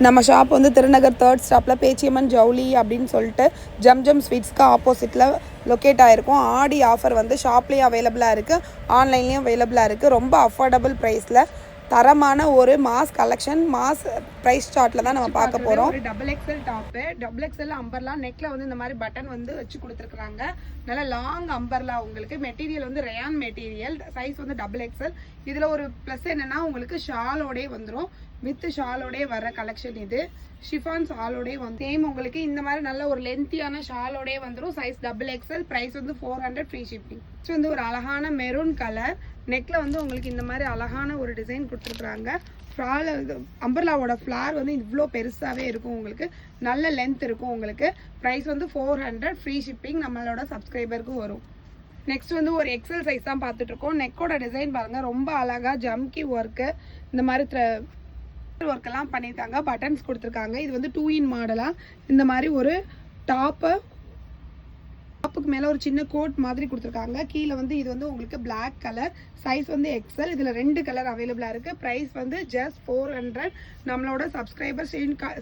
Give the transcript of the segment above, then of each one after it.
நம்ம ஷாப் வந்து திருநகர் 3rd ஸ்டாப்பில் பேச்சியம்மன் ஜவுளி அப்படின்னு சொல்லிட்டு ஜம் ஸ்வீட்ஸ்க்கு ஆப்போசிட்டில் லொக்கேட் ஆகிருக்கும். ஆடி ஆஃபர் வந்து ஷாப்லேயும் அவைலபிளாக இருக்குது, ஆன்லைன்லேயும் அவைலபிளாக இருக்குது. ரொம்ப அஃபோர்டபுள் ப்ரைஸில் தரமான ஒரு மாஸ் கலெக்ஷன், மாஸ் ப்ரைஸ் சார்ட்டில் தான் நம்ம பார்க்க போகிறோம். ஒரு XXL டாப்பு, XXL அம்பர்லா, நெக்கில் வந்து இந்த மாதிரி பட்டன் வந்து வச்சு கொடுத்துருக்குறாங்க. நல்லா லாங் அம்பர்லா. உங்களுக்கு மெட்டீரியல் வந்து ரயான் மெட்டீரியல், சைஸ் வந்து XXL. இதில் ஒரு ப்ளஸ் என்னென்னா உங்களுக்கு ஷாலோடே வந்துடும், வித் ஷாலோடே வர கலெக்ஷன். இது ஷிஃபான் ஷாலோடே வந்து சேம் உங்களுக்கு இந்த மாதிரி நல்ல ஒரு லென்த்தியான ஷாலோடே வந்துடும். சைஸ் XXL, ப்ரைஸ் வந்து 400, ஃப்ரீ ஷிப்பிங். இது வந்து ஒரு அழகான மெரூன் கலர், நெக்கில் வந்து உங்களுக்கு இந்த மாதிரி அழகான ஒரு டிசைன் கொடுத்துருக்குறாங்க. அம்பர்லாவோட ஃப்ளார் வந்து இவ்வளோ பெருசாகவே இருக்கும், உங்களுக்கு நல்ல லென்த் இருக்கும். உங்களுக்கு ப்ரைஸ் வந்து 400, ஃப்ரீ ஷிப்பிங் நம்மளோட சப்ஸ்கிரைபருக்கு வரும். நெக்ஸ்ட் வந்து ஒரு XL சைஸ் தான் பார்த்துட்டு இருக்கோம். நெக்கோட டிசைன் பாருங்கள், ரொம்ப அழகாக ஜம்கி ஒர்க்கு, இந்த மாதிரி ஒர்க்கெல்லாம் பண்ணியிருக்காங்க. பட்டன்ஸ் கொடுத்துருக்காங்க. இது வந்து 2 in மாடலாக இந்த மாதிரி ஒரு டாப்புக்கு மேலே ஒரு சின்ன கோட் மாதிரி கொடுத்துருக்காங்க. கீழே வந்து இது வந்து உங்களுக்கு பிளாக் கலர், சைஸ் வந்து XL. இதில் 2 கலர் அவைலபிளாக இருக்குது. ப்ரைஸ் வந்து ஜஸ்ட் 400. நம்மளோட சப்ஸ்கிரைபர்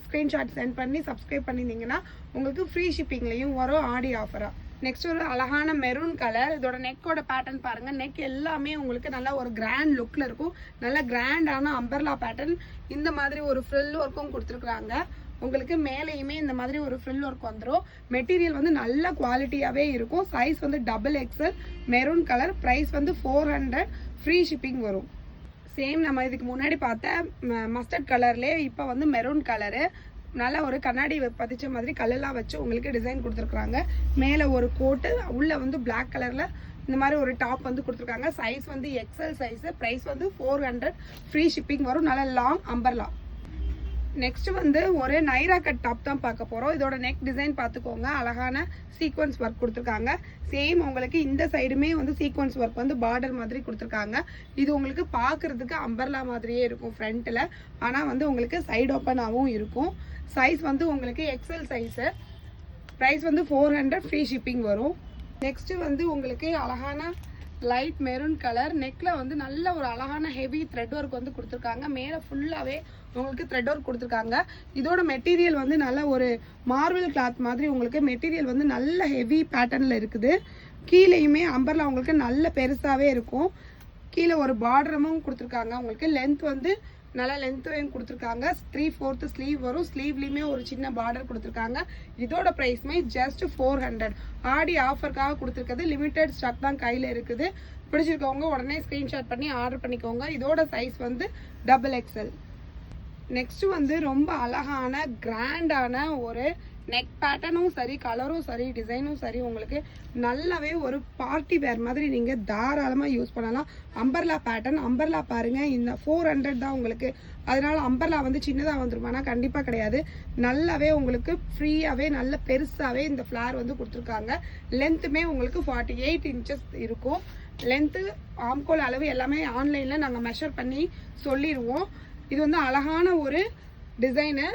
ஸ்க்ரீன்ஷாட் சென்ட் பண்ணி சப்ஸ்கிரைப் பண்ணியிருந்தீங்கன்னா உங்களுக்கு ஃப்ரீ ஷிப்பிங்லேயும் வரும் ஆடி ஆஃபராக. நெக்ஸ்ட் ஒரு அழகான மெரூன் கலர். இதோட நெக்கோட பேட்டர்ன் பாருங்க. நெக் எல்லாமே உங்களுக்கு நல்லா ஒரு கிராண்ட் லுக்ல இருக்கும். நல்ல கிராண்டான அம்பர்லா பேட்டர்ன். இந்த மாதிரி ஒரு ஃப்ரில் ஒர்க்கும் கொடுத்துருக்குறாங்க. உங்களுக்கு மேலேயுமே இந்த மாதிரி ஒரு ஃப்ரில் ஒர்க் வந்துடும். மெட்டீரியல் வந்து நல்ல குவாலிட்டியாகவே இருக்கும். சைஸ் வந்து XXL, மெரூன் கலர். ப்ரைஸ் வந்து 400, ஃப்ரீ ஷிப்பிங் வரும். சேம் நம்ம இதுக்கு முன்னாடி பார்த்த மஸ்டர்ட் கலர்லேயே இப்போ வந்து மெரூன் கலரு, நல்லா ஒரு கண்ணாடி பதிச்ச மாதிரி கல்லெல்லாம் வச்சு உங்களுக்கு டிசைன் கொடுத்துருக்குறாங்க. மேலே ஒரு கோட்டு, உள்ளே வந்து பிளாக் கலரில் இந்த மாதிரி ஒரு டாப் வந்து கொடுத்துருக்காங்க. சைஸ் வந்து XL சைஸு. ப்ரைஸ் வந்து 400, ஃப்ரீ ஷிப்பிங் வரும். நல்லா லாங் அம்பர்லா. நெக்ஸ்ட் வந்து ஒரு நைரா கட் டாப் தான் பார்க்க போகிறோம். இதோட நெக் டிசைன் பார்த்துக்கோங்க, அழகான சீக்வன்ஸ் ஒர்க் கொடுத்துருக்காங்க. சேம் உங்களுக்கு இந்த சைடுமே வந்து சீக்வன்ஸ் ஒர்க் வந்து பார்டர் மாதிரி கொடுத்துருக்காங்க. இது உங்களுக்கு பார்க்குறதுக்கு அம்பர்லா மாதிரியே இருக்கும் ஃப்ரண்ட்டில், ஆனால் வந்து உங்களுக்கு சைடு ஓப்பனாகவும் இருக்கும். சைஸ் வந்து உங்களுக்கு XL சைஸு. ப்ரைஸ் வந்து 400, ஃப்ரீ ஷிப்பிங் வரும். நெக்ஸ்ட்டு வந்து உங்களுக்கு அழகான லைட் மெரூன் கலர், நெக்கில் வந்து நல்ல ஒரு அழகான ஹெவி த்ரெட் ஒர்க் வந்து கொடுத்துருக்காங்க. மேலே ஃபுல்லாகவே உங்களுக்கு த்ரெட் ஒர்க் கொடுத்துருக்காங்க. இதோட மெட்டீரியல் வந்து நல்ல ஒரு மார்பிள் கிளாத் மாதிரி உங்களுக்கு மெட்டீரியல் வந்து நல்ல ஹெவி பேட்டர்னில் இருக்குது. கீழேயுமே அம்பர்லா உங்களுக்கு நல்ல பெருசாகவே இருக்கும். கீழே ஒரு பார்டரமும் கொடுத்துருக்காங்க. உங்களுக்கு லென்த் வந்து நல்லா லென்த்தையும் கொடுத்துருக்காங்க. 3/4 ஸ்லீவ் வரும். ஸ்லீவ்லேயுமே ஒரு சின்ன பார்டர் கொடுத்துருக்காங்க. இதோட ப்ரைஸ்மே ஜஸ்ட் 400. ஆடி ஆஃபருக்காக கொடுத்துருக்கிறது. லிமிட்டட் ஸ்டாக் தான் கையில் இருக்குது. பிடிச்சிருக்கவங்க உடனே ஸ்க்ரீன்ஷாட் பண்ணி ஆர்டர் பண்ணிக்கோங்க. இதோட சைஸ் வந்து XXL. நெக்ஸ்ட் வந்து ரொம்ப அழகான கிராண்டான ஒரு நெக் பேட்டர்னும் சரி, கலரும் சரி, டிசைனும் சரி, உங்களுக்கு நல்லாவே ஒரு பார்ட்டி வேர் மாதிரி நீங்கள் தாராளமாக யூஸ் பண்ணலாம். Umbrella pattern. அம்பர்லா பாருங்கள், இந்த 400 தான் உங்களுக்கு. அதனால அம்பர்லா வந்து சின்னதாக வந்துருமானா கண்டிப்பாக கிடையாது. நல்லாவே உங்களுக்கு ஃப்ரீயாகவே நல்ல பெருசாகவே இந்த ஃப்ளார் வந்து கொடுத்துருக்காங்க. லென்த்துமே உங்களுக்கு 48 inches இருக்கும். லென்த்து, ஆம்கோல் அளவு எல்லாமே ஆன்லைனில் நாங்கள் மெஷர் பண்ணி சொல்லிடுவோம். இது வந்து அழகான ஒரு டிசைனு,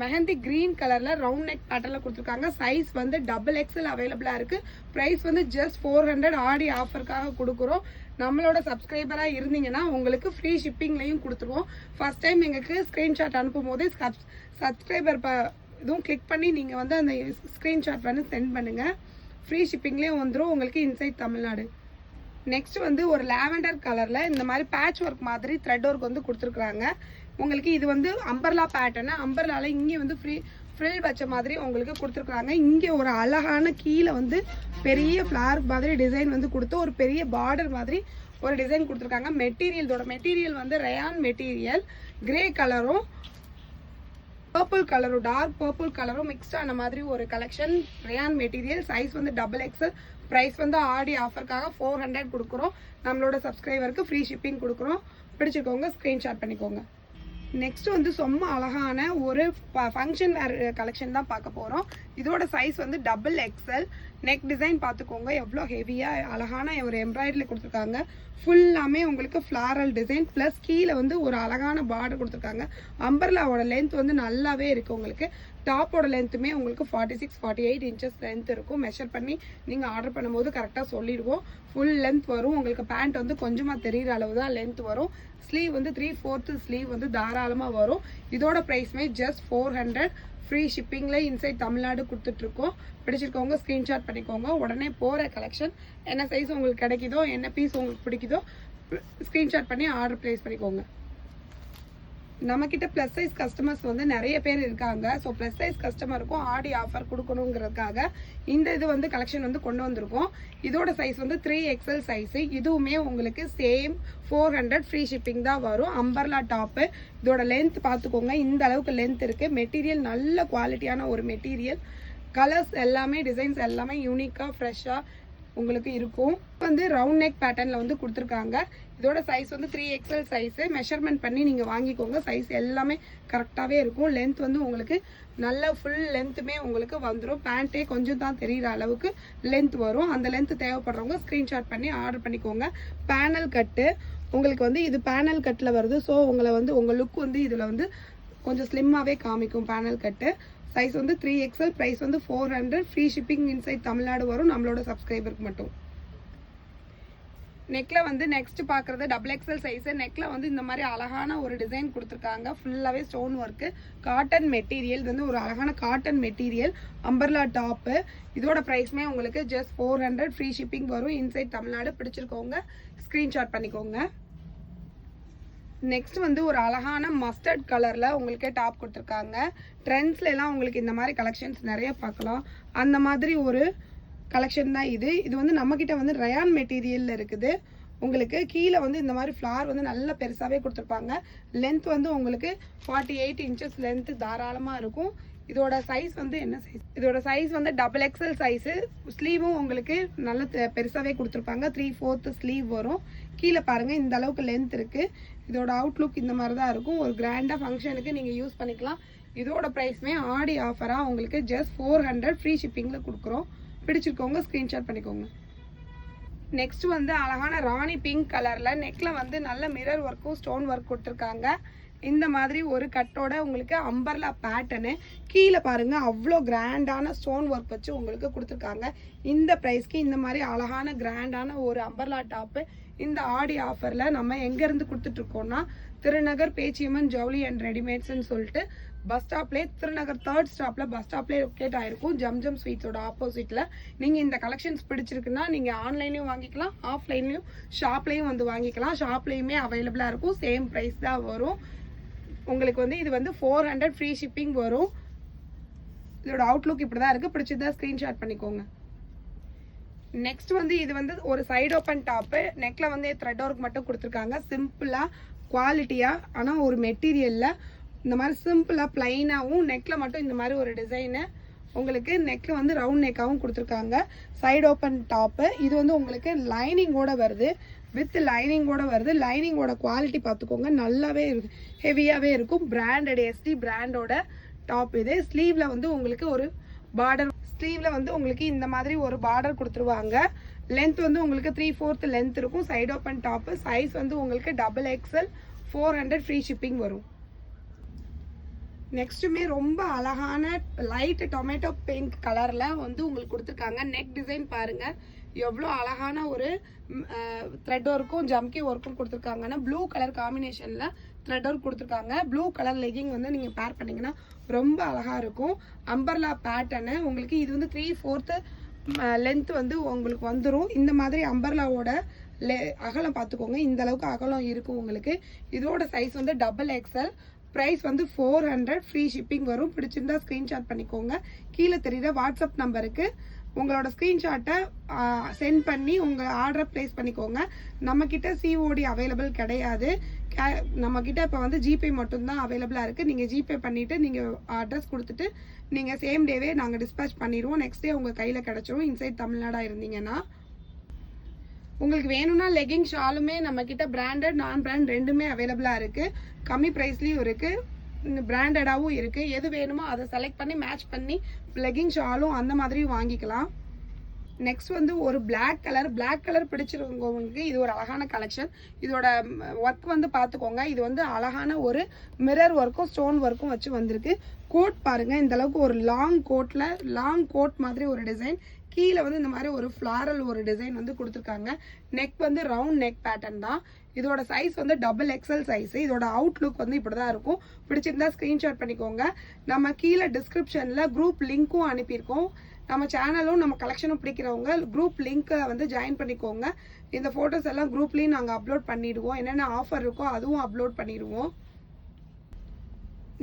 மெஹந்தி கிரீன் கலரில் ரவுண்ட் நெக் பேட்டர்னில் கொடுத்துருக்காங்க. சைஸ் வந்து XXL அவைலபிளாக இருக்குது. ப்ரைஸ் வந்து ஜஸ்ட் 400. ஆடி ஆஃபருக்காக கொடுக்குறோம். நம்மளோட சப்ஸ்கிரைபராக இருந்தீங்கன்னா உங்களுக்கு ஃப்ரீ ஷிப்பிங்லையும் கொடுத்துருவோம். ஃபர்ஸ்ட் டைம் எங்களுக்கு ஸ்க்ரீன்ஷாட் அனுப்பும் போதே சப்ஸ்கிரைபர் இதுவும் கிளிக் பண்ணி நீங்கள் வந்து அந்த ஸ்க்ரீன்ஷாட் வந்து சென்ட் பண்ணுங்கள். ஃப்ரீ ஷிப்பிங்லேயும் வந்துடும் உங்களுக்கு இன்சைட் தமிழ்நாடு. நெக்ஸ்ட் வந்து ஒரு லாவெண்டர் கலரில் இந்த மாதிரி பேட்ச் ஒர்க் மாதிரி த்ரெட் ஒர்க் வந்து கொடுத்துருக்குறாங்க. உங்களுக்கு இது வந்து அம்பர்லா பேட்டர்னு. அம்பர்லால இங்கே வந்து ஃப்ரில் வச்ச மாதிரி உங்களுக்கு கொடுத்துருக்குறாங்க. இங்கே ஒரு அழகான கீழே வந்து பெரிய ஃப்ளார் மாதிரி டிசைன் வந்து கொடுத்து ஒரு பெரிய பார்டர் மாதிரி ஒரு டிசைன் கொடுத்துருக்காங்க. மெட்டீரியலோட மெட்டீரியல் வந்து ரயான் மெட்டீரியல். கிரே கலரும் பர்பிள் கலரும், டார்க் பர்பிள் கலரும் மிக்ஸ்ட் ஆன மாதிரி ஒரு கலெக்ஷன். Rayon material. சைஸ் வந்து XXL. ப்ரைஸ் வந்து ஆடி ஆஃபருக்காக 400 கொடுக்குறோம். நம்மளோட சப்ஸ்கிரைபருக்கு ஃப்ரீ ஷிப்பிங் கொடுக்குறோம். பிடிச்சிருக்கவங்க ஸ்க்ரீன்ஷாட் பண்ணிக்கோங்க. நெக்ஸ்ட் வந்து ரொம்ப அழகான ஒரு ஃபங்க்ஷன் வேர் கலெக்ஷன் தான் பார்க்க போகிறோம். இதோட சைஸ் வந்து XXL. நெக் டிசைன் பார்த்துக்கோங்க, எவ்வளோ ஹெவியாக அழகான ஒரு எம்ப்ராய்டரி கொடுத்துருக்காங்க. ஃபுல்லாமே உங்களுக்கு ஃப்ளாரல் டிசைன் ப்ளஸ் கீழே வந்து ஒரு அழகான பார்டர் கொடுத்துருக்காங்க. அம்பர்லாவோட லென்த் வந்து நல்லாவே இருக்குது. உங்களுக்கு டாப்போட லென்த்துமே உங்களுக்கு 46-48 இன்ச்சஸ் லென்த் இருக்கும். மெஷர் பண்ணி நீங்கள் ஆர்டர் பண்ணும்போது கரெக்டாக சொல்லிடுவோம். ஃபுல் லென்த் வரும். உங்களுக்கு பேண்ட் வந்து கொஞ்சமாக தெரிகிற அளவு தான் லென்த் வரும். ஸ்லீவ் வந்து 3/4 ஸ்லீவ் வந்து தாராளமாக வரும். இதோட ப்ரைஸ்மே ஜஸ்ட் 400. ஃப்ரீ ஷிப்பிங்கில் இன்சைட் தமிழ்நாடு கொடுத்துட்ருக்கோம். பிடிச்சிருக்கவங்க ஸ்க்ரீன்ஷாட் பண்ணிக்கோங்க. உடனே போகிற கலெக்ஷன் என்ன சைஸ் உங்களுக்கு கிடைக்குதோ, என்ன பீஸ் உங்களுக்கு பிடிக்குதோ ஸ்க்ரீன்ஷாட் பண்ணி ஆர்டர் ப்ளேஸ் பண்ணிக்கோங்க. நம்மக்கிட்ட ப்ளஸ் சைஸ் கஸ்டமர்ஸ் வந்து நிறைய பேர் இருக்காங்க. ஸோ ப்ளஸ் சைஸ் கஸ்டமருக்கும் ஆடி ஆஃபர் கொடுக்கணுங்கிறதுக்காக இந்த இது வந்து கலெக்ஷன் வந்து கொண்டு வந்திருக்கோம். இதோட சைஸ் வந்து 3XL சைஸு. இதுவுமே உங்களுக்கு சேம் 400 ஃப்ரீ ஷிப்பிங் தான் வரும். Umbrella top. இதோட லென்த் பார்த்துக்கோங்க. இந்த அளவுக்கு லென்த் இருக்குது. மெட்டீரியல் நல்ல குவாலிட்டியான ஒரு மெட்டீரியல். கலர்ஸ் எல்லாமே டிசைன்ஸ் எல்லாமே யூனிக்காக ஃப்ரெஷ்ஷாக உங்களுக்கு இருக்கும். வந்து ரவுண்ட் நெக் பேட்டர்னில் வந்து கொடுத்துருக்காங்க. இதோட சைஸ் வந்து 3XL சைஸு. மெஷர்மெண்ட் பண்ணி நீங்கள் வாங்கிக்கோங்க. சைஸ் எல்லாமே கரெக்டாகவே இருக்கும். லென்த் வந்து உங்களுக்கு நல்ல ஃபுல் லென்த்துமே உங்களுக்கு வந்துடும். பேண்ட்டே கொஞ்சம் தான் தெரிகிற அளவுக்கு லென்த் வரும். அந்த லென்த் தேவைப்படுறவங்க ஸ்க்ரீன்ஷாட் பண்ணி ஆர்டர் பண்ணிக்கோங்க. பேனல் கட்டு உங்களுக்கு வந்து இது பேனல் கட்டில் வருது. ஸோ உங்களை வந்து உங்கள் லுக் வந்து இதில் வந்து கொஞ்சம் ஸ்லிம்மாகவே காமிக்கும் பேனல் கட்டு. சைஸ் வந்து 3XL. ப்ரைஸ் வந்து 400. ஃப்ரீ ஷிப்பிங் இன்சைட் தமிழ்நாடு வரும் நம்மளோட சப்ஸ்கிரைபருக்கு மட்டும். நெக்கில் வந்து நெக்ஸ்ட் பார்க்குறது XXL சைஸு. நெக்கில் வந்து இந்த மாதிரி அழகான ஒரு டிசைன் கொடுத்துருக்காங்க. ஃபுல்லாகவே ஸ்டோன் ஒர்க்கு. காட்டன் மெட்டீரியல் வந்து ஒரு அழகான காட்டன் மெட்டீரியல். Umbrella top. இதோட ப்ரைஸ்மே உங்களுக்கு ஜஸ்ட் 400. ஃப்ரீ ஷிப்பிங் வரும் இன்சைட் தமிழ்நாடு. பிடிச்சிருக்கவங்க ஸ்க்ரீன்ஷாட் பண்ணிக்கோங்க. நெக்ஸ்ட் வந்து ஒரு அழகான மஸ்டர்ட் கலரில் உங்களுக்கு டாப் கொடுத்துருக்காங்க. ட்ரெண்ட்ஸ்லாம் உங்களுக்கு இந்த மாதிரி கலெக்ஷன்ஸ் நிறைய பார்க்கலாம். அந்த மாதிரி ஒரு கலெக்ஷன் தான் இது. இது வந்து நம்மக்கிட்ட வந்து ரயான் மெட்டீரியலில் இருக்குது. உங்களுக்கு கீழே வந்து இந்த மாதிரி ஃப்ளார் வந்து நல்ல பெருசாகவே கொடுத்துருப்பாங்க. லென்த் வந்து உங்களுக்கு 48 இன்ச்சஸ் லென்த்து தாராளமாக இருக்கும். இதோட சைஸ் வந்து என்ன சைஸ்? இதோட சைஸ் வந்து XXL சைஸு. ஸ்லீவும் உங்களுக்கு நல்ல பெருசாகவே கொடுத்துருப்பாங்க. 3/4 ஸ்லீவ் வரும். கீழே பாருங்கள் இந்த அளவுக்கு லென்த் இருக்குது. இதோட அவுட்லுக் இந்த மாதிரி தான் இருக்கும். ஒரு கிராண்டாக ஃபங்க்ஷனுக்கு நீங்கள் யூஸ் பண்ணிக்கலாம். இதோட ப்ரைஸ்மே ஆடி ஆஃபராக உங்களுக்கு ஜஸ்ட் 400 ஃப்ரீ ஷிப்பிங்கில் கொடுக்குறோம். பிடிச்சிருக்கவங்க ஸ்க்ரீன்ஷாட் பண்ணிக்கோங்க. நெக்ஸ்ட் வந்து அழகான ராணி பிங்க் கலரில் நெக்கில் வந்து நல்ல மிரர் ஒர்க்கும் ஸ்டோன் ஒர்க் கொடுத்துருக்காங்க. இந்த மாதிரி ஒரு கட்டோட உங்களுக்கு அம்பர்லா பேட்டர்னு. கீழே பாருங்க அவ்வளோ கிராண்டான ஸ்டோன் ஒர்க் வச்சு உங்களுக்கு கொடுத்துருக்காங்க. இந்த ப்ரைஸ்க்கு இந்த மாதிரி அழகான கிராண்டான ஒரு அம்பர்லா டாப்பு இந்த ஆடி ஆஃபரில் நம்ம எங்கேருந்து கொடுத்துட்ருக்கோம்னா திருநகர் பேச்சியம்மன் ஜவுளி அண்ட் ரெடிமேட்ஸ்ன்னு சொல்லிட்டு பஸ் ஸ்டாப்லேயே திருநகர் 3rd ஸ்டாப்பில் பஸ் ஸ்டாப்லேயே லொக்கேட் ஆகிருக்கும். ஜம்ஜம் ஸ்வீட்ஸோட ஆப்போசிட்டில். நீங்கள் இந்த கலெக்ஷன்ஸ் பிடிச்சிருக்குன்னா நீங்கள் ஆன்லைன்லையும் வாங்கிக்கலாம், ஆஃப்லைன்லையும் ஷாப்லேயும் வந்து வாங்கிக்கலாம். ஷாப்லேயுமே அவைலபிளாக இருக்கும். சேம் ப்ரைஸ் தான் வரும். உங்களுக்கு வந்து இது வந்து 400 ஃப்ரீ ஷிப்பிங் வரும். இதோட அவுட்லுக் இப்படி தான் இருக்குது. பிடிச்சதா ஸ்க்ரீன்ஷாட் பண்ணிக்கோங்க. நெக்ஸ்ட் வந்து இது வந்து ஒரு சைடு ஓப்பன் டாப்பு. நெக்கில் வந்து த்ரெட் ஒர்க் மட்டும் கொடுத்துருக்காங்க. சிம்பிளாக குவாலிட்டியாக ஆனால் ஒரு மெட்டீரியலில் இந்த மாதிரி சிம்பிளாக ப்ளைனாகவும் நெக்கில் மட்டும் இந்த மாதிரி ஒரு டிசைனு உங்களுக்கு நெக்கில் வந்து ரவுண்ட் நெக்காகவும் கொடுத்துருக்காங்க. Side open top. இது வந்து உங்களுக்கு லைனிங்கோட வருது. வித் லைனிங்கோட வருது. லைனிங்கோட குவாலிட்டி பார்த்துக்கோங்க. நல்லாவே இருக்குது. ஹெவியாகவே இருக்கும். பிராண்டட் SD பிராண்டோட டாப் இது. ஸ்லீவில் வந்து உங்களுக்கு ஒரு பார்டர். ஸ்லீவில் வந்து உங்களுக்கு இந்த மாதிரி ஒரு பார்டர் கொடுத்துருவாங்க. லென்த் வந்து உங்களுக்கு 3/4 லென்த் இருக்கும். Side open top. சைஸ் வந்து உங்களுக்கு XXL. 400 ஃப்ரீ ஷிப்பிங் வரும். நெக்ஸ்ட்டுமே ரொம்ப அழகான லைட் டொமேட்டோ பிங்க் கலரில் வந்து உங்களுக்கு கொடுத்துருக்காங்க. நெக் டிசைன் பாருங்கள் எவ்வளோ அழகான ஒரு த்ரெட் ஒர்க்கும் ஜம்கி ஒர்க்கும் கொடுத்துருக்காங்கன்னா ப்ளூ கலர் காம்பினேஷனில் த்ரெட் ஒர்க் கொடுத்துருக்காங்க. ப்ளூ கலர் லெகிங் வந்து நீங்கள் பேர் பண்ணிங்கன்னா ரொம்ப அழகாக இருக்கும். அம்பர்லா பேட்டர்னு உங்களுக்கு இது வந்து 3/4 லென்த் வந்து உங்களுக்கு வந்துடும். இந்த மாதிரி அம்பர்லாவோட அகலம் பார்த்துக்கோங்க. இந்த அளவுக்கு அகலம் இருக்கும் உங்களுக்கு. இதோட சைஸ் வந்து XXL. ப்ரைஸ் வந்து 400 ஃப்ரீ ஷிப்பிங் வரும். பிடிச்சிருந்தா ஸ்க்ரீன்ஷாட் பண்ணிக்கோங்க. கீழே தெரியுற வாட்ஸ்அப் நம்பருக்கு உங்களோட ஸ்க்ரீன்ஷாட்டை சென்ட் பண்ணி உங்கள் ஆர்டரை ப்ளேஸ் பண்ணிக்கோங்க. நம்மக்கிட்ட COD அவைலபிள் கிடையாது. நம்மக்கிட்ட இப்போ வந்து ஜிபே மட்டும்தான் அவைலபிளாக இருக்குது. நீங்கள் ஜிபே பண்ணிவிட்டு நீங்கள் அட்ரஸ் கொடுத்துட்டு நீங்கள் சேம் டேவே நாங்கள் டிஸ்பேச் பண்ணிடுவோம். நெக்ஸ்ட் டே உங்கள் கையில் கிடச்சிரும் இன்சைட் தமிழ்நாடாக இருந்தீங்கன்னா. உங்களுக்கு வேணும்னா லெகிங் ஷாலுமே நம்மக்கிட்ட பிராண்டட் நான் பிராண்ட் ரெண்டுமே அவைலபிளாக இருக்குது. கம்மி ப்ரைஸ்லேயும் இருக்குது, பிராண்டடாகவும் இருக்குது. எது வேணுமோ அதை செலக்ட் பண்ணி மேட்ச் பண்ணி லெகிங் ஷாலும் அந்த மாதிரியும் வாங்கிக்கலாம். நெக்ஸ்ட் வந்து ஒரு பிளாக் கலர் பிடிச்சிருக்கவங்களுக்கு இது ஒரு அழகான கலெக்ஷன். இதோட ஒர்க் வந்து பார்த்துக்கோங்க. இது வந்து அழகான ஒரு மிரர் ஒர்க்கும் ஸ்டோன் ஒர்க்கும் வச்சு வந்திருக்கு. கோட் பாருங்க, இந்த அளவுக்கு ஒரு லாங் கோட் மாதிரி ஒரு டிசைன். கீழே வந்து இந்த மாதிரி ஒரு ஃப்ளாரல் ஒரு டிசைன் வந்து கொடுத்துருக்காங்க. நெக் வந்து ரவுண்ட் நெக் பேட்டர்ன் தான். இதோட சைஸ் வந்து XXL சைஸ். இதோட அவுட்லுக் வந்து இப்படி தான் இருக்கும். பிடிச்சிருந்தா ஸ்க்ரீன்ஷாட் பண்ணிக்கோங்க. நம்ம கீழே டிஸ்கிரிப்ஷனில் குரூப் லிங்க்கும் அனுப்பியிருக்கோம். நம்ம சேனலும் நம்ம கலெக்ஷனும் பிடிக்கிறவங்க குரூப் லிங்க்கை வந்து ஜாயின் பண்ணிக்கோங்க. இந்த ஃபோட்டோஸ் எல்லாம் குரூப்லேயும் நாங்கள் அப்லோட் பண்ணிடுவோம். என்னென்ன ஆஃபர் இருக்கோ அதுவும் அப்லோட் பண்ணிடுவோம்.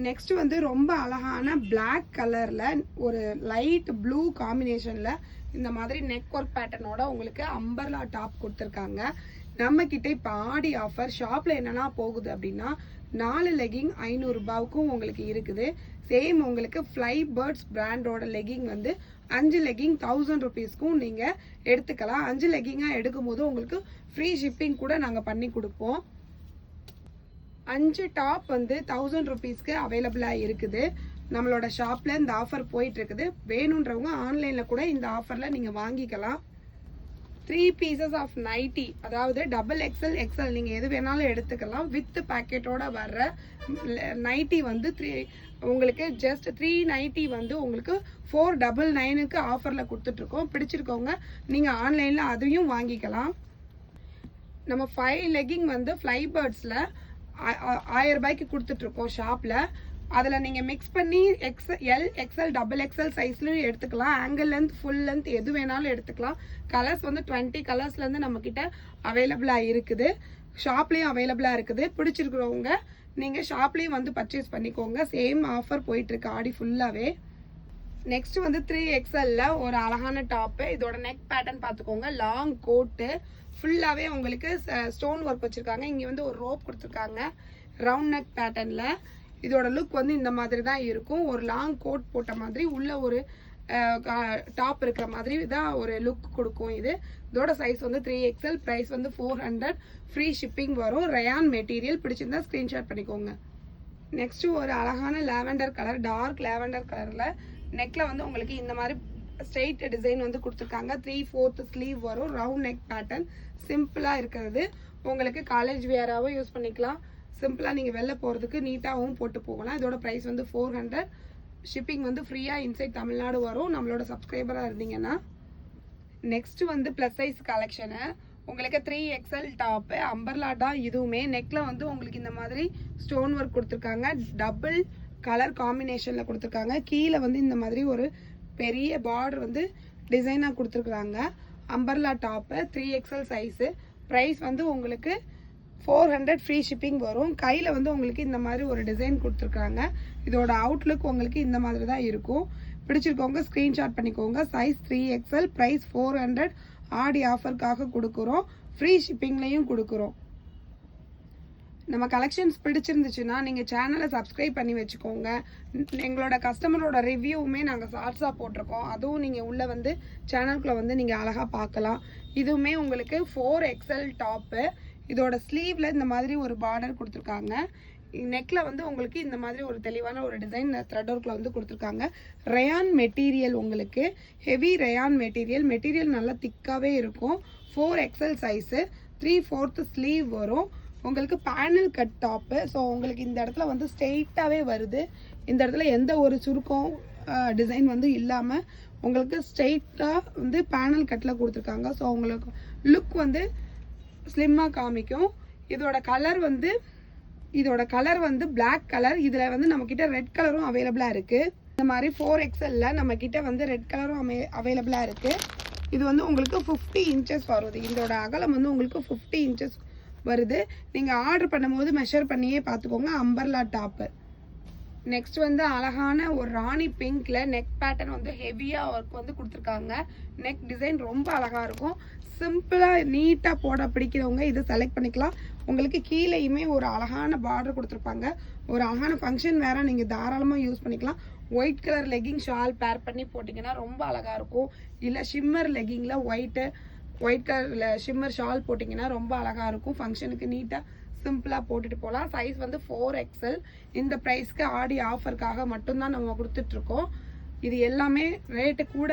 நெக்ஸ்ட் வந்து ரொம்ப அழகான பிளாக் கலரில் ஒரு லைட் ப்ளூ காம்பினேஷனில் இந்த மாதிரி நெக் ஒர்க் பேட்டர்னோட உங்களுக்கு அம்பர்லா டாப் கொடுத்துருக்காங்க. நம்ம கிட்ட இப்போ ஆடி ஆஃபர் ஷாப்பில் என்னென்னா போகுது அப்படின்னா 4 லெகிங் 500 ரூபாய்க்கும் உங்களுக்கு இருக்குது. சேம் உங்களுக்கு ஃப்ளை பேர்ட்ஸ் பிராண்டோட லெகிங் வந்து 5 லெகிங் 1000 ருபீஸ்க்கும் நீங்கள் எடுத்துக்கலாம். 5 லெகிங்காக எடுக்கும்போது உங்களுக்கு ஃப்ரீ ஷிப்பிங் கூட நாங்கள் பண்ணி கொடுப்போம். 5 டாப் வந்து 1000 ருபீஸ்க்கு அவைலபிளாக இருக்குது. நம்மளோட ஷாப்பில் இந்த ஆஃபர் போயிட்டு இருக்குது. வேணுன்றவங்க ஆன்லைனில் கூட இந்த ஆஃபரில் நீங்கள் வாங்கிக்கலாம். 3 பீசஸ் ஆஃப் நைட்டி, அதாவது XXL XL நீங்கள் எது வேணாலும் எடுத்துக்கலாம். வித் பேக்கெட்டோட வர்ற நைட்டி வந்து உங்களுக்கு ஜஸ்ட் 390 வந்து உங்களுக்கு 499க்கு ஆஃபரில் கொடுத்துட்ருக்கோம். பிடிச்சிருக்கவங்க நீங்கள் ஆன்லைனில் அதையும் வாங்கிக்கலாம். நம்ம 5 லெகிங் வந்து ஃப்ளை பேர்ட்ஸில் 1000 ரூபாய்க்கு கொடுத்துட்ருக்கோம் ஷாப்பில். அதில் நீங்கள் மிக்ஸ் பண்ணி XL XL XXL சைஸ்லையும் எடுத்துக்கலாம். ஆங்கிள் லென்த் ஃபுல் லென்த் எது வேணாலும் எடுத்துக்கலாம். கலர்ஸ் வந்து 20 கலர்ஸ்லேருந்து நம்மக்கிட்ட அவைலபிளாக இருக்குது. ஷாப்லேயும் அவைலபிளாக இருக்குது. பிடிச்சிருக்கிறவங்க நீங்கள் ஷாப்லேயும் வந்து பர்ச்சேஸ் பண்ணிக்கோங்க. சேம் ஆஃபர் போயிட்டுருக்கு ஆடி ஃபுல்லாகவே. நெக்ஸ்ட் வந்து 3XL ஒரு அழகான டாப்பு. இதோட நெக் பேட்டர்ன் பார்த்துக்கோங்க. லாங் கோட்டு ஃபுல்லாகவே உங்களுக்கு ஸ்டோன் ஒர்க் வச்சுருக்காங்க. இங்கே வந்து ஒரு ரோப் கொடுத்துருக்காங்க ரவுண்ட் நெக் பேட்டர்னில். இதோட லுக் வந்து இந்த மாதிரி தான் இருக்கும். ஒரு லாங் கோட் போட்ட மாதிரி உள்ள ஒரு டாப் இருக்கிற மாதிரி தான் ஒரு லுக் கொடுக்கும். இதோட சைஸ் வந்து 3XL. ப்ரைஸ் வந்து 400. ஃப்ரீ ஷிப்பிங் வரும். Rayon material. பிடிச்சிருந்தா ஸ்க்ரீன்ஷாட் பண்ணிக்கோங்க. நெக்ஸ்ட்டு ஒரு அழகான லாவெண்டர் கலர், டார்க் லாவெண்டர் கலரில் நெக்கில் வந்து உங்களுக்கு இந்த மாதிரி ஸ்ட்ரெயிட் டிசைன் வந்து கொடுத்துருக்காங்க. 3/4 ஸ்லீவ் வரும். Round neck pattern. சிம்பிளாக இருக்கிறது. உங்களுக்கு காலேஜ் வியராகவும் யூஸ் பண்ணிக்கலாம். சிம்பிளாக நீங்கள் வெளில போகிறதுக்கு நீட்டாகவும் போட்டு போகலாம். இதோட ப்ரைஸ் வந்து 400. ஷிப்பிங் வந்து ஃப்ரீயாக இன்சைட் தமிழ்நாடு வரும் நம்மளோட சப்ஸ்கிரைபராக இருந்தீங்கன்னா. நெக்ஸ்ட் வந்து ப்ளஸ் சைஸ் கலெக்ஷனு. உங்களுக்கு 3XL டாப்பு அம்பர்லா தான். இதுவுமே நெக்கில் வந்து உங்களுக்கு இந்த மாதிரி ஸ்டோன் ஒர்க் கொடுத்துருக்காங்க. டபுள் கலர் காம்பினேஷனில் கொடுத்துருக்காங்க. கீழே வந்து இந்த மாதிரி ஒரு பெரிய பார்டர் வந்து டிசைனாக கொடுத்துருக்குறாங்க. Umbrella top 3XL size. Price வந்து உங்களுக்கு 400. ஃப்ரீ ஷிப்பிங் வரும். கையில் வந்து உங்களுக்கு இந்த மாதிரி ஒரு டிசைன் கொடுத்துருக்காங்க. இதோட அவுட்லுக் உங்களுக்கு இந்த மாதிரி தான் இருக்கும். பிடிச்சிருக்கவங்க ஸ்க்ரீன்ஷாட் பண்ணிக்கோங்க. Size 3XL. ப்ரைஸ் 400. ஆடி ஆஃபருக்காக கொடுக்குறோம். ஃப்ரீ ஷிப்பிங்லேயும் கொடுக்குறோம். நம்ம கலெக்ஷன்ஸ் பிடிச்சிருந்துச்சுன்னா நீங்கள் சேனலை சப்ஸ்கிரைப் பண்ணி வச்சுக்கோங்க. எங்களோட கஸ்டமரோட ரிவ்யூவுமே நாங்கள் ஷார்ட்ஸாக போட்டிருக்கோம். அதுவும் நீங்கள் உள்ளே வந்து சேனலுக்குள்ளே வந்து நீங்கள் அழகாக பார்க்கலாம். இதுவுமே உங்களுக்கு 4XL டாப்பு. இதோட ஸ்லீவில் இந்த மாதிரி ஒரு பார்டர் கொடுத்துருக்காங்க. நெக்கில் வந்து உங்களுக்கு இந்த மாதிரி ஒரு தெளிவான ஒரு டிசைன் த்ரெட் ஒர்க்கில் வந்து கொடுத்துருக்காங்க. ரயான் மெட்டீரியல், உங்களுக்கு ஹெவி ரயான் மெட்டீரியல் நல்லா திக்காகவே இருக்கும். 4XL size. 3/4 ஸ்லீவ் வரும். உங்களுக்கு பேனல் கட் டாப்பு. ஸோ உங்களுக்கு இந்த இடத்துல வந்து ஸ்ட்ரெயிட்டாகவே வருது. இந்த இடத்துல எந்த ஒரு சுருக்கம் டிசைன் வந்து இல்லாமல் உங்களுக்கு ஸ்ட்ரெயிட்டாக வந்து பேனல் கட்டில் கொடுத்துருக்காங்க. ஸோ உங்களுக்கு லுக் வந்து ஸ்லிம்மாக காமிக்கும். இதோட கலர் வந்து பிளாக் கலர். இதில் வந்து நம்மக்கிட்ட ரெட் கலரும் அவைலபிளாக இருக்குது. இந்த மாதிரி 4XLல நம்மக்கிட்ட வந்து ரெட் கலரும் அவைலபிளாக இருக்குது. இது வந்து உங்களுக்கு 50 இன்ச்சஸ் வருது. இதோட அகலம் வந்து உங்களுக்கு 50 இன்ச்சஸ் வருது. நீங்கள் ஆர்டர் பண்ணும்போது மெஷர் பண்ணியே பார்த்துக்கோங்க. Umbrella top. நெக்ஸ்ட் வந்து அழகான ஒரு ராணி பிங்க்ல நெக் பேட்டர்ன் வந்து ஹெவியாக ஒர்க் வந்து கொடுத்துருக்காங்க. நெக் டிசைன் ரொம்ப அழகாக இருக்கும். சிம்பிளாக நீட்டாக போட பிடிக்கிறவங்க இதை செலக்ட் பண்ணிக்கலாம். உங்களுக்கு கீழேயுமே ஒரு அழகான பார்டர் கொடுத்துருப்பாங்க. ஒரு அழகான ஃபங்க்ஷன் வேற நீங்கள் தாராளமாக யூஸ் பண்ணிக்கலாம். ஒயிட் கலர் லெகிங் ஷால் பேர் பண்ணி போட்டிங்கன்னா ரொம்ப அழகாக இருக்கும். இல்லை ஷிம்மர் லெகிங்கில் ஒயிட் கலரில் ஷிம்மர் ஷால் போட்டிங்கன்னா ரொம்ப அழகாக இருக்கும். ஃபங்க்ஷனுக்கு நீட்டாக சிம்பிளாக போட்டுட்டு போகலாம். சைஸ் வந்து 4XL. இந்த ப்ரைஸ்க்கு ஆடி ஆஃபருக்காக மட்டும்தான் நம்ம கொடுத்துட்ருக்கோம். இது எல்லாமே ரேட்டு கூட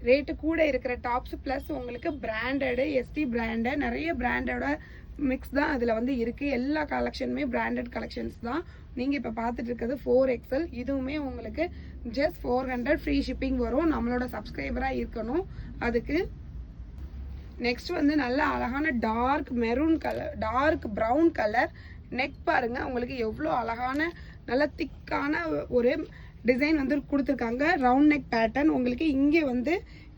ரேட்டு கூட இருக்கிற டாப்ஸ் ப்ளஸ் உங்களுக்கு பிராண்டடு எஸ்டி பிராண்டு நிறைய பிராண்டோட மிக்ஸ் தான் அதில் வந்து இருக்குது. எல்லா கலெக்ஷனுமே பிராண்டட் கலெக்ஷன்ஸ் தான். நீங்கள் இப்போ பார்த்துட்டு இருக்கிறது 4XL. இதுவுமே உங்களுக்கு ஜஸ்ட் 400 ஃப்ரீ ஷிப்பிங் வரும். நம்மளோட சப்ஸ்கிரைபராக இருக்கணும் அதுக்கு. நெக்ஸ்ட் வந்து நல்ல அழகான dark maroon colour, dark brown colour. Neck பாருங்கள் உங்களுக்கு எவ்வளோ அழகான நல்ல திக்கான ஒரு டிசைன் வந்து கொடுத்துருக்காங்க. Round neck pattern. உங்களுக்கு இங்கே வந்து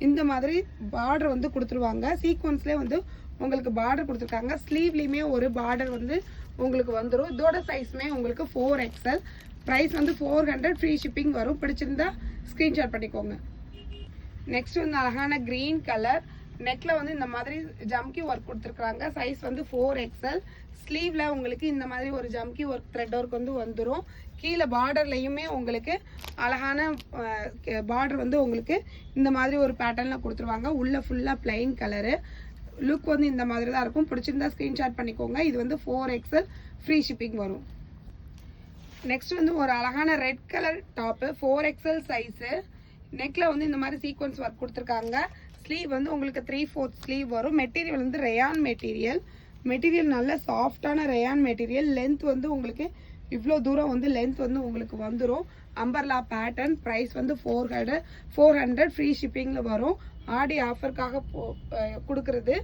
இந்த மாதிரி பார்டர் வந்து கொடுத்துருவாங்க. சீக்வன்ஸ்லேயே வந்து உங்களுக்கு பார்டர் கொடுத்துருக்காங்க. ஸ்லீவ்லேயுமே ஒரு பார்டர் வந்து உங்களுக்கு வந்துடும். இதோட சைஸுமே உங்களுக்கு 4XL. ப்ரைஸ் வந்து 400 ஃப்ரீ ஷிப்பிங் வரும். பிடிச்சிருந்தா ஸ்க்ரீன்ஷாட் பண்ணிக்கோங்க. நெக்ஸ்ட் வந்து அழகான க்ரீன் கலர். நெக்கில் வந்து இந்த மாதிரி ஜம்கி ஒர்க் கொடுத்துருக்காங்க. சைஸ் வந்து 4XL. ஸ்லீவில் உங்களுக்கு இந்த மாதிரி ஒரு ஜம்கி ஒர்க் த்ரெட் ஒர்க் வந்து வந்துடும். கீழே பார்டர்லையுமே உங்களுக்கு அழகான பார்டர் வந்து உங்களுக்கு இந்த மாதிரி ஒரு பேட்டர்னில் கொடுத்துருவாங்க. உள்ளே ஃபுல்லாக பிளைன் கலரு. லுக் வந்து இந்த மாதிரி தான் இருக்கும். பிடிச்சிருந்தா ஸ்க்ரீன்ஷாட் பண்ணிக்கோங்க. இது வந்து 4XL ஃப்ரீ ஷிப்பிங் வரும். நெக்ஸ்ட் வந்து ஒரு அழகான red colour top 4XL size. நெக்கில் வந்து இந்த மாதிரி சீக்வன்ஸ் ஒர்க் கொடுத்துருக்காங்க. ஸ்லீவ் வந்து உங்களுக்கு 3/4 ஸ்லீவ் வரும். மெட்டீரியல் வந்து ரேயான் மெட்டீரியல். மெட்டீரியல் நல்ல சாஃப்டான ரேயான் மெட்டீரியல். லென்த் வந்து உங்களுக்கு இவ்வளோ தூரம் வந்து லென்த் வந்து உங்களுக்கு வந்துடும். Umbrella pattern. ப்ரைஸ் வந்து 400 ஃப்ரீ ஷிப்பிங்கில் வரும். ஆடி ஆஃபருக்காக கொடுக்குறது.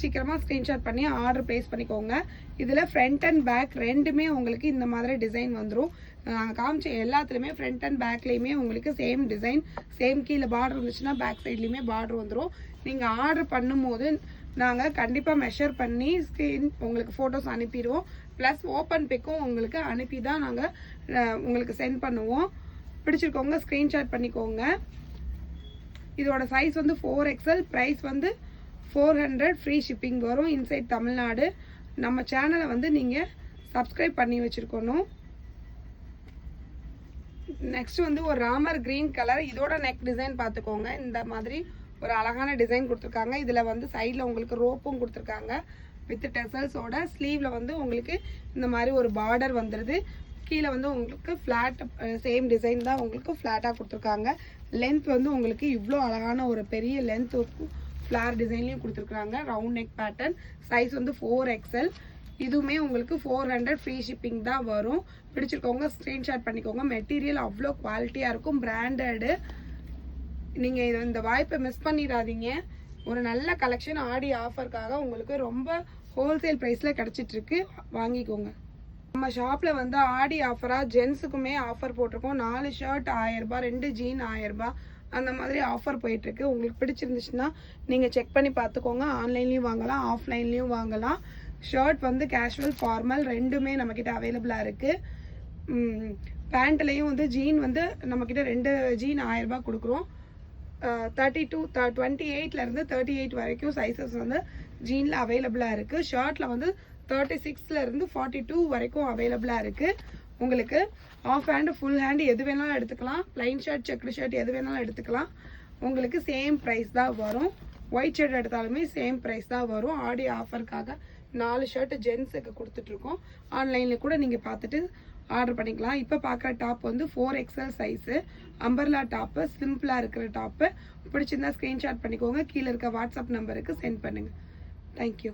சீக்கிரமாக ஸ்க்ரீன்ஷாட் பண்ணி ஆர்டர் ப்ளேஸ் பண்ணிக்கோங்க. இதில் ஃப்ரண்ட் அண்ட் பேக் ரெண்டுமே உங்களுக்கு இந்த மாதிரி டிசைன் வந்துடும். காமிச்ச எல்லாத்துலேயுமே ஃப்ரண்ட் அண்ட் பேக்லேயுமே உங்களுக்கு சேம் டிசைன், சேம் கீழே பார்டர் இருந்துச்சுன்னா பேக் சைட்லேயுமே பார்டர் வந்துடும். நீங்கள் ஆர்டர் பண்ணும்போது நாங்கள் கண்டிப்பாக மெஷர் பண்ணி ஸ்க்ரீன் உங்களுக்கு ஃபோட்டோஸ் அனுப்பிடுவோம். ப்ளஸ் ஓப்பன் பிக்கும் உங்களுக்கு அனுப்பி தான் நாங்கள் உங்களுக்கு சென்ட் பண்ணுவோம். பிடிச்சிருக்கோங்க ஸ்க்ரீன்ஷாட் பண்ணிக்கோங்க. இதோட சைஸ் வந்து 4XL. ப்ரைஸ் வந்து 400 ஃப்ரீ ஷிப்பிங் வரும் இன்சைட் தமிழ்நாடு. நம்ம சேனலை வந்து நீங்கள் சப்ஸ்கிரைப் பண்ணி வச்சுருக்கணும். நெக்ஸ்ட் வந்து ஒரு ராமர் கிரீன் கலர். இதோட நெக் டிசைன் பார்த்துக்கோங்க. இந்த மாதிரி ஒரு அழகான டிசைன் கொடுத்துருக்காங்க. இதில் வந்து சைடில் உங்களுக்கு ரோப்பும் கொடுத்துருக்காங்க வித் டெசல்ஸோட. ஸ்லீவில் வந்து உங்களுக்கு இந்த மாதிரி ஒரு பார்டர் வந்துடுது. கீழே வந்து உங்களுக்கு ஃப்ளாட் சேம் டிசைன் தான் உங்களுக்கு ஃப்ளாட்டாக கொடுத்துருக்காங்க. லென்த் வந்து உங்களுக்கு இவ்வளோ அழகான ஒரு பெரிய லென்த் ஃப்ளார் டிசைன்லையும் கொடுத்துருக்காங்க. Round neck pattern. சைஸ் வந்து 4XL. இதுவுமே உங்களுக்கு 400 ஃப்ரீ ஷிப்பிங் தான் வரும். பிடிச்சிருக்கவங்க ஸ்க்ரீன்ஷாட் பண்ணிக்கோங்க. மெட்டீரியல் அவ்வளோ குவாலிட்டியாக இருக்கும். பிராண்டடு. நீங்கள் இந்த வாய்ப்பை மிஸ் பண்ணிடாதீங்க. ஒரு நல்ல கலெக்ஷன் ஆடி ஆஃபருக்காக உங்களுக்கு ரொம்ப ஹோல்சேல் ப்ரைஸில் கிடச்சிட்ருக்கு. வாங்கிக்கோங்க. நம்ம ஷாப்பில் வந்து ஆடி ஆஃபராக ஜென்ஸுக்குமே ஆஃபர் போட்டிருக்கோம். 4 ஷர்ட் 1000 ரூபாய், 2 ஜீன் 1000 ரூபாய், அந்த மாதிரி ஆஃபர் போயிட்டுருக்கு. உங்களுக்கு பிடிச்சிருந்துச்சுன்னா நீங்கள் செக் பண்ணி பார்த்துக்கோங்க. ஆன்லைன்லேயும் வாங்கலாம், ஆஃப்லைன்லேயும் வாங்கலாம். ஷர்ட் வந்து கேஷுவல் ஃபார்மல் ரெண்டுமே நம்மக்கிட்ட அவைலபிளாக இருக்குது. பேண்ட்லேயும் வந்து ஜீன் வந்து நம்மக்கிட்ட 2 ஜீன் 1000 ரூபாய் கொடுக்குறோம். 28லேருந்து 38 வரைக்கும் சைஸஸ் வந்து ஜீனில் அவைலபிளாக இருக்குது. ஷர்ட்டில் வந்து 36லேருந்து 42 வரைக்கும் அவைலபிளாக இருக்குது. உங்களுக்கு ஆஃப் ஹேண்டு ஃபுல் ஹேண்டு எது வேணாலும் எடுத்துக்கலாம். ப்ளைன் ஷர்ட் செக்குடு ஷர்ட் எது வேணாலும் எடுத்துக்கலாம். உங்களுக்கு சேம் ப்ரைஸ் தான் வரும். ஒயிட் ஷர்ட் எடுத்தாலுமே சேம் ப்ரைஸ் தான் வரும். ஆடி ஆஃபருக்காக 4 ஷர்ட் ஜென்ஸுக்கு கொடுத்துட்ருக்கோம். ஆன்லைனில் கூட நீங்கள் பார்த்துட்டு ஆர்டர் பண்ணிக்கலாம். இப்போ பார்க்குற டாப் வந்து 4XL சைஸு. Umbrella top. சிம்பிளாக இருக்கிற டாப்பு. பிடிச்சிருந்தா ஸ்க்ரீன்ஷாட் பண்ணிக்கோங்க. கீழே இருக்க வாட்ஸ்அப் நம்பருக்கு சென்ட் பண்ணுங்கள். தேங்க்யூ.